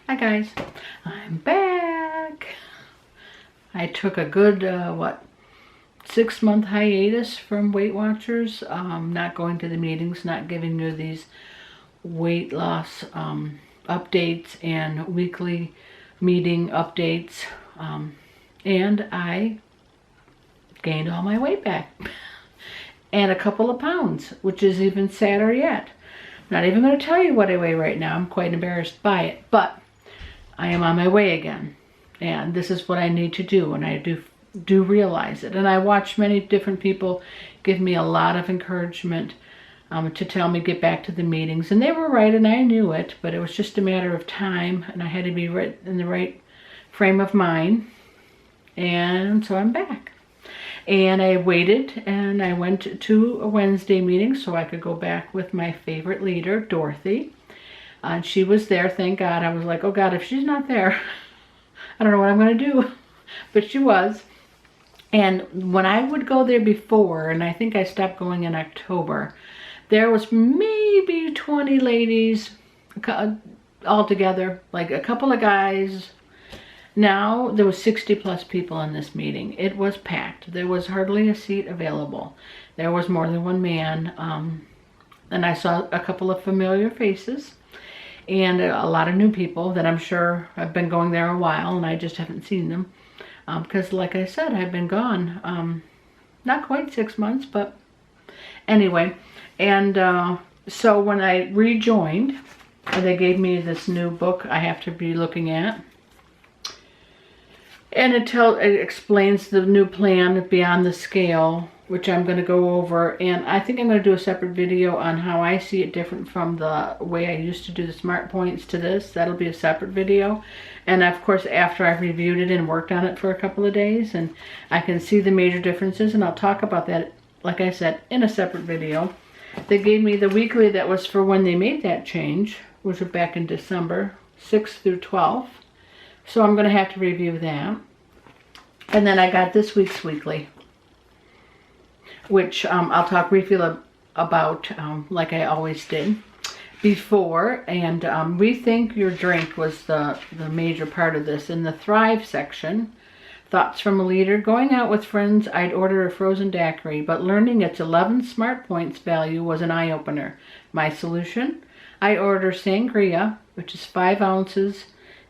Hi guys, I'm back. I took a good, 6-month hiatus from Weight Watchers, not going to the meetings, not giving you these weight loss updates and weekly meeting updates, and I gained all my weight back and a couple of pounds, which is even sadder yet. I'm not even going to tell you what I weigh right now. I'm quite embarrassed by it, but I am on my way again, and this is what I need to do, and I do realize it. And I watch many different people give me a lot of encouragement to tell me get back to the meetings, and they were right, and I knew it, but it was just a matter of time, and I had to be right in the right frame of mind, and so I'm back. And I waited, and I went to a Wednesday meeting so I could go back with my favorite leader, Dorothy. And she was there, thank God. I was like, oh God, if she's not there, I don't know what I'm going to do. But she was. And when I would go there before, and I think I stopped going in October, there was maybe 20 ladies all together, like a couple of guys. Now there was 60 plus people in this meeting. It was packed. There was hardly a seat available. There was more than one man. And I saw a couple of familiar faces. And a lot of new people that I'm sure have been going there a while, and I just haven't seen them. Because like I said, I've been gone, not quite 6 months, but anyway. And so when I rejoined, they gave me this new book I have to be looking at. And it explains the new plan Beyond the Scale, which I'm going to go over, and I think I'm going to do a separate video on how I see it different from the way I used to do the Smart Points to this. That'll be a separate video. And of course, after I've reviewed it and worked on it for a couple of days, and I can see the major differences, and I'll talk about that, like I said, in a separate video. They gave me the weekly that was for when they made that change, which was back in December 6th through 12th. So I'm going to have to review that. And then I got this week's weekly, which I'll talk briefly about, like I always did before. And Rethink Your Drink was the major part of this. In the Thrive section, thoughts from a leader. Going out with friends, I'd order a frozen daiquiri, but learning its 11 Smart Points value was an eye-opener. My solution? I order sangria, which is 5 ounces,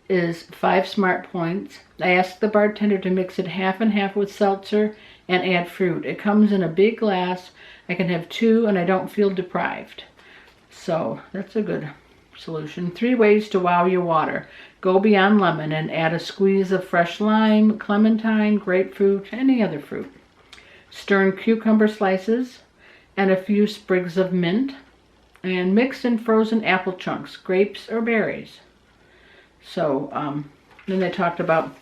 is 5 Smart Points. I ask the bartender to mix it half and half with seltzer and add fruit. It comes in a big glass. I can have 2 and I don't feel deprived. So that's a good solution. 3 ways to wow your water. Go beyond lemon and add a squeeze of fresh lime, clementine, grapefruit, any other fruit. Stir in cucumber slices and a few sprigs of mint, and mix in frozen apple chunks, grapes or berries. So then they talked about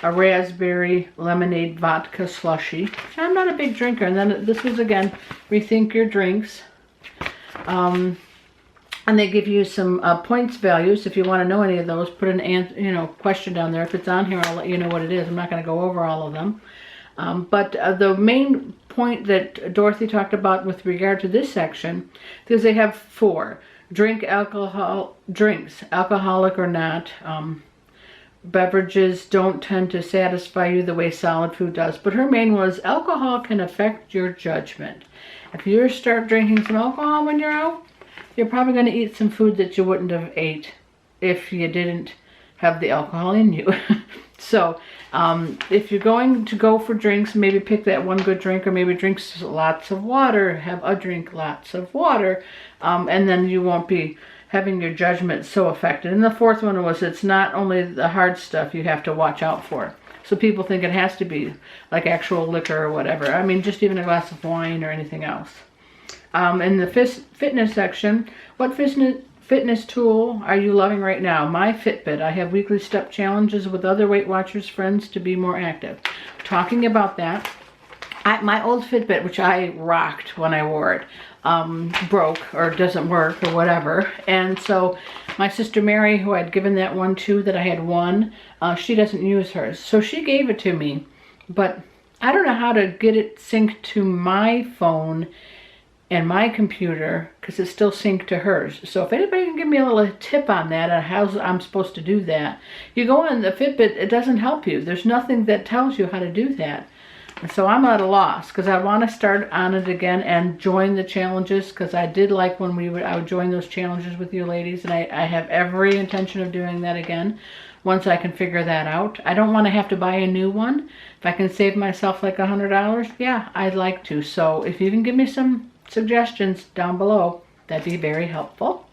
a raspberry lemonade vodka slushy. I'm not a big drinker. And then this was, again, Rethink Your Drinks. And they give you some points values. If you want to know any of those, put an question down there. If it's on here, I'll let you know what it is. I'm not going to go over all of them. But the main point that Dorothy talked about with regard to this section, because they have 4. Drinks, alcoholic or not. Beverages don't tend to satisfy you the way solid food does. But her main was alcohol can affect your judgment. If you start drinking some alcohol when you're out, you're probably going to eat some food that you wouldn't have ate if you didn't have the alcohol in you. So if you're going to go for drinks, maybe pick that one good drink, or maybe drink lots of water, have a drink lots of water, and then you won't be having your judgment so affected. And the 4th one was, it's not only the hard stuff you have to watch out for. So people think it has to be like actual liquor or whatever. I mean, just even a glass of wine or anything else. In the fitness section, what fitness tool are you loving right now? My Fitbit. I have weekly step challenges with other Weight Watchers friends to be more active. Talking about that, my old Fitbit, which I rocked when I wore it, broke or doesn't work or whatever. And so my sister Mary, who I'd given that one to, that I had won, she doesn't use hers. So she gave it to me, but I don't know how to get it synced to my phone and my computer, because it's still synced to hers. So if anybody can give me a little tip on that, on how I'm supposed to do that. You go on the Fitbit, it doesn't help you. There's nothing that tells you how to do that. And so I'm at a loss, because I want to start on it again and join the challenges, because I did like when I would join those challenges with you ladies, and I have every intention of doing that again once I can figure that out. I don't want to have to buy a new one. If I can save myself like $100, yeah, I'd like to. So if you can give me some suggestions down below, that'd be very helpful.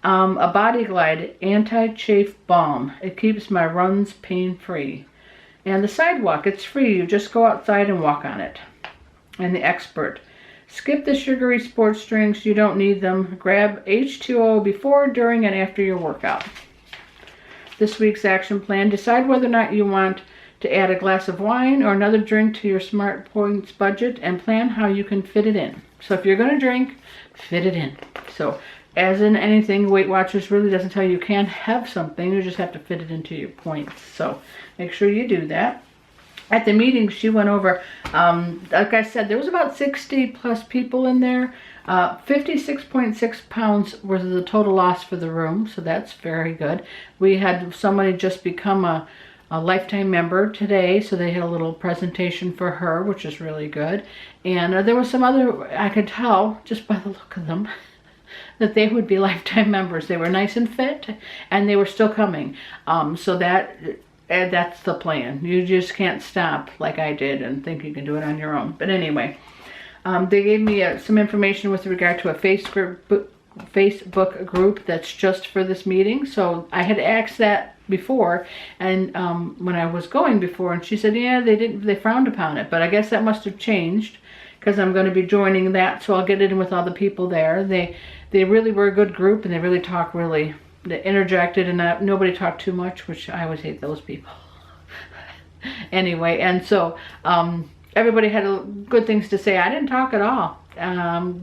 A Body Glide Anti-Chafe Balm. It keeps my runs pain-free. And the Sidewalk, it's free. You just go outside and walk on it. And the Expert. Skip the sugary sports drinks. You don't need them. Grab H2O before, during, and after your workout. This week's action plan. Decide whether or not you want to add a glass of wine or another drink to your Smart Points budget, and plan how you can fit it in. So if you're going to drink, fit it in. So as in anything, Weight Watchers really doesn't tell you can't have something. You just have to fit it into your points. So make sure you do that. At the meeting, she went over, like I said, there was about 60 plus people in there. 56.6 pounds was the total loss for the room, so that's very good. We had somebody just become a lifetime member today, so they had a little presentation for her, which is really good. And there was some other, I could tell just by the look of them, that they would be lifetime members. They were nice and fit, and they were still coming. So that's the plan. You just can't stop like I did and think you can do it on your own. But anyway, they gave me some information with regard to a Facebook group that's just for this meeting. So I had asked that before, and when I was going before, and she said, yeah, they frowned upon it, but I guess that must have changed, because I'm going to be joining that, so I'll get in with all the people there. They really were a good group, and they really talked they interjected, and nobody talked too much, which I always hate those people. Anyway, and so everybody had good things to say. I didn't talk at all,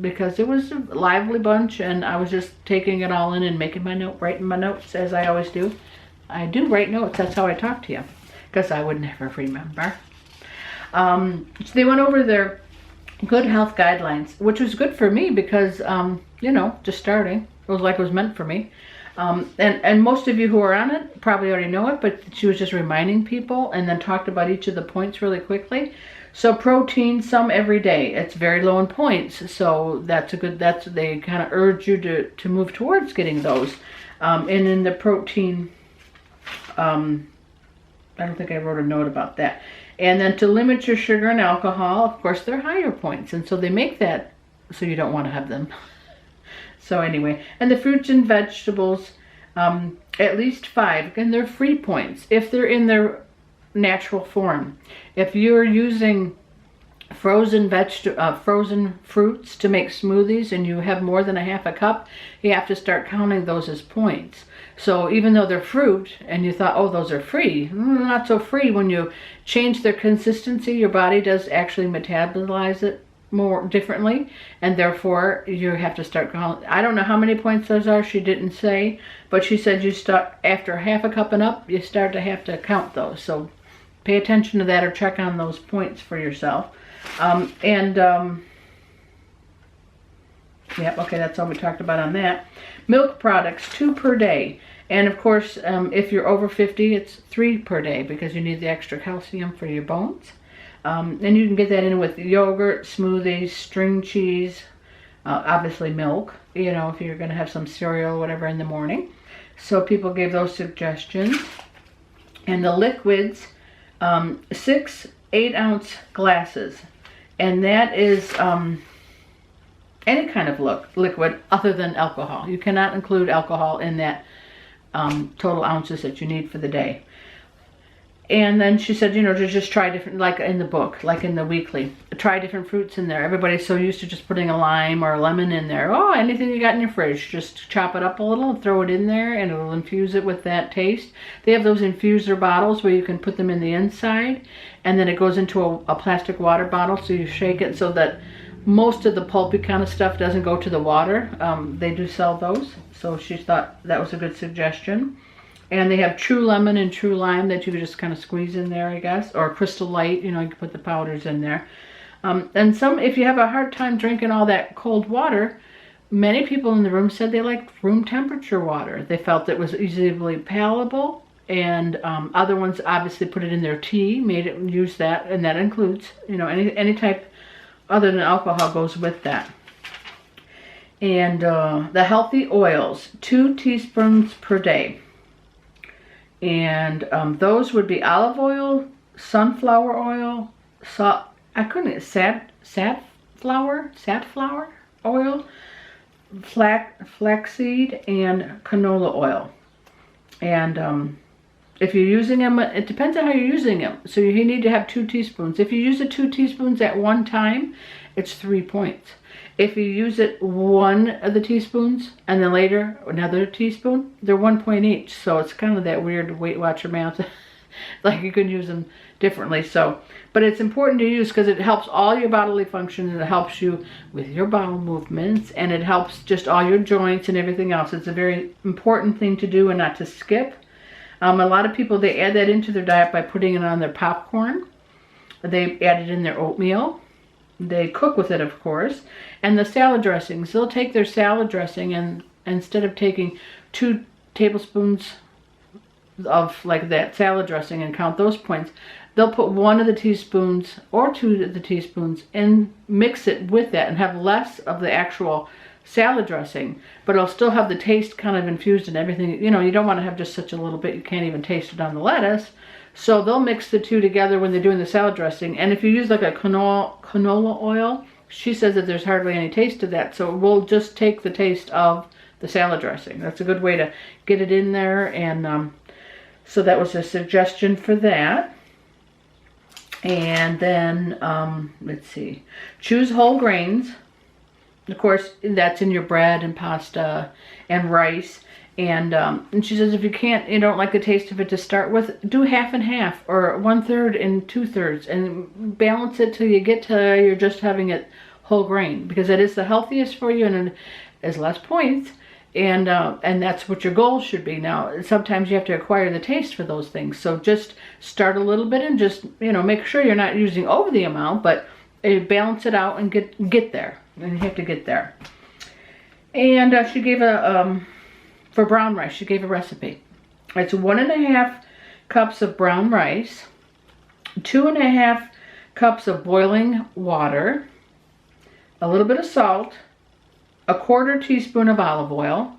because it was a lively bunch, and I was just taking it all in and writing my notes, as I always do. I do write notes. That's how I talk to you, because I would never remember. So they went over their good health guidelines, which was good for me because, you know, just starting. It was like it was meant for me. And most of you who are on it probably already know it, but she was just reminding people and then talked about each of the points really quickly. So protein, some every day. It's very low in points, so they kind of urge you to move towards getting those. And in the protein, I don't think I wrote a note about that. And then to limit your sugar and alcohol, of course, they're higher points. And so they make that so you don't want to have them. So anyway, and the fruits and vegetables, at least 5. And they're free points if they're in their natural form. If you're using frozen fruits to make smoothies and you have more than a half a cup, you have to start counting those as points. So even though they're fruit and you thought, oh, those are free, not so free. When you change their consistency, your body does actually metabolize it more differently, and therefore you have to start counting. I don't know how many points those are. She didn't say, but she said you start after half a cup and up, you start to have to count those. So pay attention to that, or check on those points for yourself. Yep, okay, that's all we talked about on that. Milk products, 2 per day. And of course, if you're over 50, it's 3 per day, because you need the extra calcium for your bones. And you can get that in with yogurt, smoothies, string cheese, obviously milk, you know, if you're going to have some cereal or whatever in the morning. So people gave those suggestions. And the liquids, 6 8-ounce glasses. And that is any kind of liquid other than alcohol. You cannot include alcohol in that total ounces that you need for the day. And then she said, you know, to just try different, like in the book, like in the weekly, try different fruits in there. Everybody's so used to just putting a lime or a lemon in there. Oh, anything you got in your fridge, just chop it up a little and throw it in there, and it'll infuse it with that taste. They have those infuser bottles where you can put them in the inside, and then it goes into a plastic water bottle, so you shake it so that most of the pulpy kind of stuff doesn't go to the water. They do sell those, so she thought that was a good suggestion. And they have True Lemon and True Lime that you could just kind of squeeze in there, I guess. Or Crystal Light, you know, you can put the powders in there. And if you have a hard time drinking all that cold water, many people in the room said they liked room temperature water. They felt it was easily palatable, and other ones obviously put it in their tea, use that, and that includes, any type other than alcohol goes with that. And the healthy oils, 2 teaspoons per day. And those would be olive oil, sunflower oil, safflower oil, flaxseed, and canola oil. And if you're using them, it depends on how you're using them. So you need to have 2 teaspoons. If you use the 2 teaspoons at one time, it's 3 points. If you use it 1 of the teaspoons and then later another teaspoon, they're 1 point each. So it's kind of that weird Weight Watcher math. Like you can use them differently. But it's important to use because it helps all your bodily functions. It helps you with your bowel movements, and it helps just all your joints and everything else. It's a very important thing to do and not to skip. A lot of people, they add that into their diet by putting it on their popcorn. They add it in their oatmeal. They cook with it, of course. And the salad dressings, they'll take their salad dressing, and instead of taking 2 tablespoons of like that salad dressing and count those points, they'll put 1 of the teaspoons or 2 of the teaspoons and mix it with that and have less of the actual salad dressing, but it'll still have the taste kind of infused in everything. You don't want to have just such a little bit, you can't even taste it on the lettuce. So they'll mix the 2 together when they're doing the salad dressing. And if you use like a canola oil, she says that there's hardly any taste to that. So we'll just take the taste of the salad dressing. That's a good way to get it in there. And so that was a suggestion for that. And then, let's see, choose whole grains. Of course, that's in your bread and pasta and rice. And she says if you don't like the taste of it to start with, do half and half or 1/3 and 2/3 and balance it till you get to you're just having it whole grain, because it is the healthiest for you and it is less points. And that's what your goal should be. Now, sometimes you have to acquire the taste for those things. So just start a little bit and just, make sure you're not using over the amount, but balance it out and get there. And you have to get there. And she gave for brown rice, she gave a recipe. It's 1.5 cups of brown rice, 2.5 cups of boiling water, a little bit of salt, a 1/4 teaspoon of olive oil.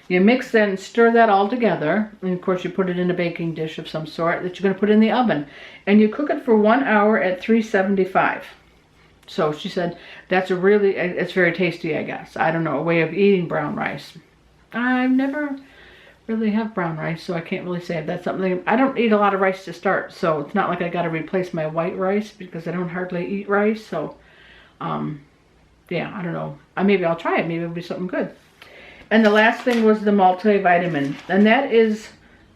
You mix that and stir that all together. And of course you put it in a baking dish of some sort that you're going to put in the oven. And you cook it for 1 hour at 375. So she said it's very tasty, I guess. I don't know, a way of eating brown rice. I've never really have brown rice, so I can't really say if that's something. I don't eat a lot of rice to start, so it's not like I got to replace my white rice because I don't hardly eat rice. So, yeah, I don't know. Maybe I'll try it. Maybe it'll be something good. And the last thing was the multivitamin, and that is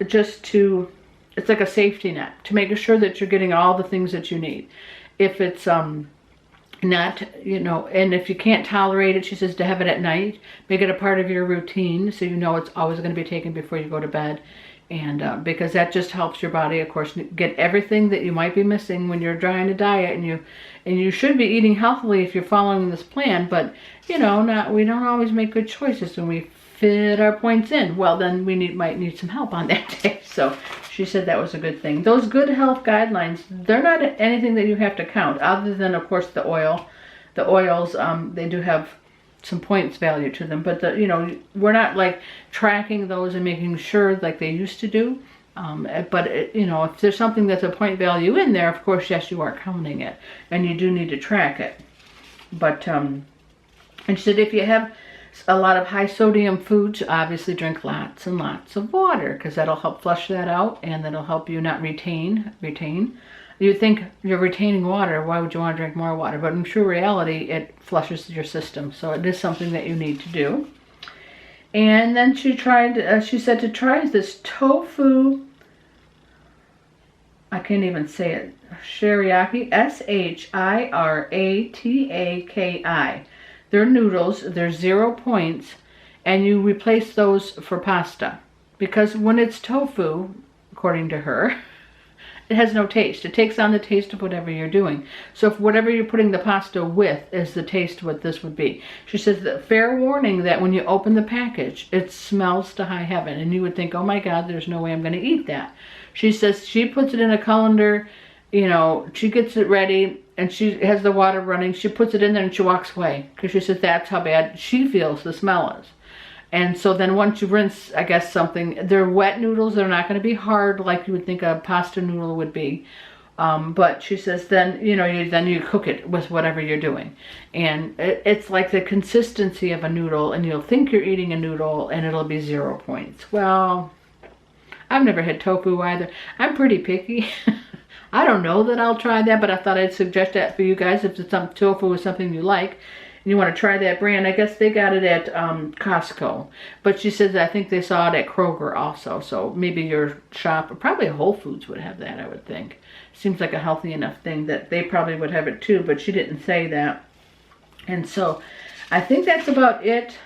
just it's like a safety net to make sure that you're getting all the things that you need. If it's not, and if you can't tolerate it, she says to have it at night, make it a part of your routine so it's always going to be taken before you go to bed. And because that just helps your body, of course, get everything that you might be missing when you're trying to diet. And you should be eating healthily if you're following this plan, but we don't always make good choices when we fit our points in. Well, then we might need some help on that day. So she said that was a good thing. Those good health guidelines, they're not anything that you have to count, other than, of course, the oil. The oils, they do have some points value to them, but we're not like tracking those and making sure like they used to do. But if there's something that's a point value in there, of course, yes, you are counting it, and you do need to track it. But and she said if you have a lot of high sodium foods, obviously drink lots and lots of water, because that'll help flush that out, and that'll help you not retain. You think you're retaining water, why would you want to drink more water? But in true reality, it flushes your system. So it is something that you need to do. And then she said to try this tofu, I can't even say it, shirataki, shirataki. They're noodles, they're 0 points, and you replace those for pasta. Because when it's tofu, according to her, it has no taste. It takes on the taste of whatever you're doing. So if whatever you're putting the pasta with is the taste what this would be. She says that fair warning that when you open the package, it smells to high heaven. And you would think, oh my God, there's no way I'm going to eat that. She says she puts it in a colander, you know, she gets it ready and she has the water running. She puts it in there and she walks away because she says that's how bad she feels the smell is. And so then once you rinse, I guess something, they're wet noodles. They're not going to be hard like you would think a pasta noodle would be. But she says then, you know, then you cook it with whatever you're doing. And it's like the consistency of a noodle, and you'll think you're eating a noodle and it'll be 0 points. Well, I've never had tofu either. I'm pretty picky. I don't know that I'll try that, but I thought I'd suggest that for you guys if tofu is something you like. You want to try that brand. I guess they got it at Costco. But she says I think they saw it at Kroger also. So maybe your shop, or probably Whole Foods would have that, I would think. Seems like a healthy enough thing that they probably would have it too, but she didn't say that. And so I think that's about it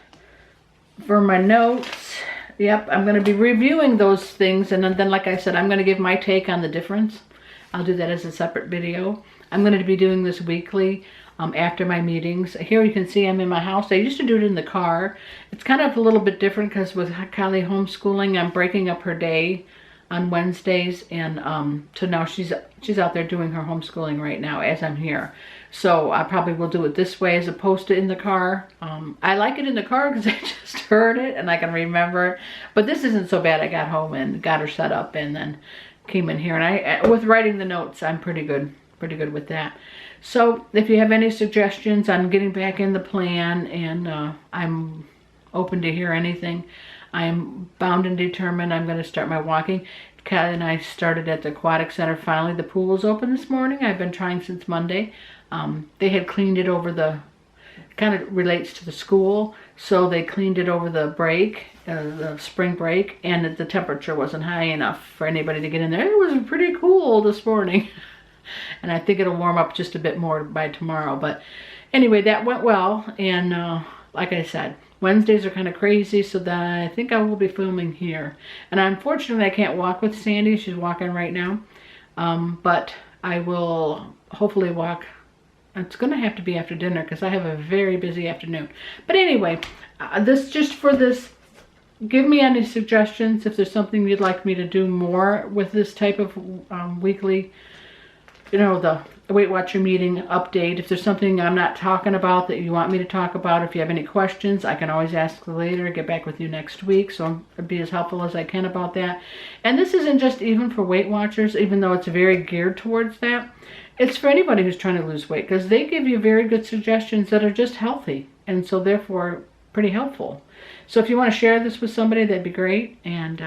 for my notes. Yep, I'm going to be reviewing those things. And then like I said, I'm going to give my take on the difference. I'll do that as a separate video. I'm going to be doing this weekly. After my meetings. Here you can see I'm in my house. I used to do it in the car. It's kind of a little bit different because with Kylie homeschooling, I'm breaking up her day on Wednesdays, and so now she's out there doing her homeschooling right now as I'm here. So I probably will do it this way as opposed to in the car. I like it in the car because I just heard it and I can remember it. But this isn't so bad. I got home and got her set up and then came in here. And with writing the notes, I'm pretty good with that. So if you have any suggestions on getting back in the plan, and I'm open to hear anything. I'm bound and determined I'm going to start my walking. Kylie and I started at the aquatic center. Finally, the pool was open this morning. I've been trying since Monday. They had cleaned it over the, kind of relates to the school, so they cleaned it over the break, the spring break, and the temperature wasn't high enough for anybody to get in there. It was pretty cool this morning. And I think it'll warm up just a bit more by tomorrow. But anyway, that went well. And like I said, Wednesdays are kind of crazy, so that I think I will be filming here. And unfortunately, I can't walk with Sandy. She's walking right now. But I will hopefully walk. It's going to have to be after dinner because I have a very busy afternoon. But anyway, this just for this. Give me any suggestions if there's something you'd like me to do more with this type of weekly, you know, the Weight Watcher meeting update. If there's something I'm not talking about that you want me to talk about, if you have any questions, I can always ask later, get back with you next week. So I'll be as helpful as I can about that. And this isn't just even for Weight Watchers, even though it's very geared towards that. It's for anybody who's trying to lose weight, because they give you very good suggestions that are just healthy. And so therefore pretty helpful. So if you want to share this with somebody, that'd be great. And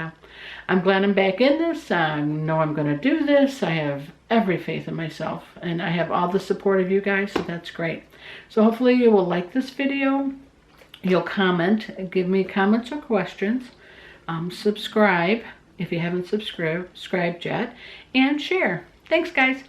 I'm glad I'm back in this. I know I'm going to do this. I have every faith in myself, and I have all the support of you guys, so that's great. So hopefully you will like this video. You'll comment, give me comments or questions. Subscribe if you haven't subscribed yet, and share. Thanks, guys.